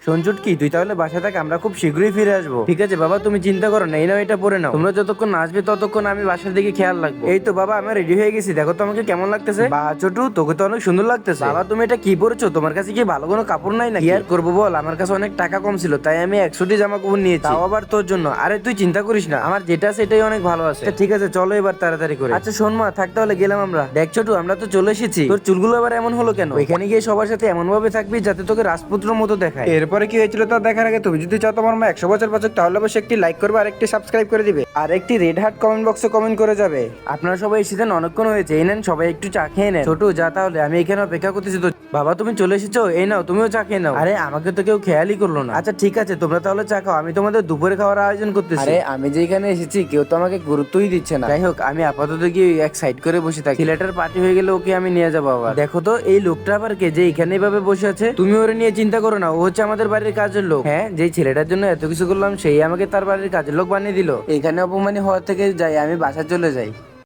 শোন চুটকি, তুই তাহলে বাসা থাক, আমরা খুব শীঘ্রই ফিরে আসবো। ঠিক আছে বাবা, তুমি চিন্তা করো না, এই নাও এটা পরে নাও। তোমরা যতক্ষণ আসবে ততক্ষণ আমি বাসার দিকে খেয়াল রাখবো। এই তো বাবা, আমি রেডি হয়ে গেছি, দেখো তো আমাকে কেমন লাগতেছে। বা ছোটু, তোকে তো অনেক সুন্দর লাগতেছে। বাবা তুমি এটা কি পরেছো? তোমার কাছে কি ভালো কোনো কাপড় নাই নাকি? কি আর করবো বল, আমার কাছে অনেক টাকা কম ছিল, তাই আমি 100টি জামা কাপড় নিয়েছি, তাও আবার তোর জন্য। আরে তুই চিন্তা করিস না, আমার যেটা আছে এটাই অনেক ভালো আছে। ঠিক আছে চলো এবার তাড়াতাড়ি করে। আচ্ছা শোন মা, থাক তাহলে গেলাম আমরা। দেখ ছোটু, আমরা তো চলে এসেছি। তোর চুলগুলো আবার এমন হলো কেন? ওইখানে গিয়ে সবার সাথে এমন ভাবে থাকবি যাতে তোকে রাজপুত্রের মতো দেখায়। এরপরে কি হয়েছিল তা দেখার আগে তুমি যদি চাও তোমার মা 100 বছর বাঁচুক, তাহলে অবশ্যই একটি লাইক করবে আর একটি সাবস্ক্রাইব করে দিবে আর একটি রেড হার্ট কমেন্ট বক্সে কমেন্ট করে যাবে। আপনারা সবাই এসেছেন, অনেকক্ষণ হয়েছে, এই নেন সবাই একটু চা খেয়ে নেন। ছোটু যা তাহলে, আমি এখানে অপেক্ষা করতেছি তো। বাবা তুমি চলে এসেছো, এই নাও তুমিও চা খেয়ে নাও। আরে আমাকে তো কেউ খেয়ালই করলো না। আচ্ছা ঠিক আছে, তোমরা তাহলে চা খাও, আমি তোমাদের দুপুরে খাওয়ার আয়োজন করতেছি। আরে আমি যেখানে এসেছি কেউ তো আমাকে গুরুত্বই দিচ্ছে না। যাই হোক, আমি আপাতত গিয়ে এক সাইড করে বসে থাকি, ছেলেটার পার্টি হয়ে গেলে ওকে আমি নিয়ে যাবো আবার। দেখো তো এই লোকটা আবার কে যে এখানে এভাবে বসে আছে? তুমি ওরে নিয়ে চিন্তা করো না, ও হচ্ছে আমাদের বাড়ির কাজের লোক। হ্যাঁ, যেই ছেলেটার জন্য এত কিছু করলাম সেই আমাকে তার বাড়ির কাজের লোক বানিয়ে দিল। এখানে অপমানি হওয়ার থেকে যাই আমি বাসা চলে যাই।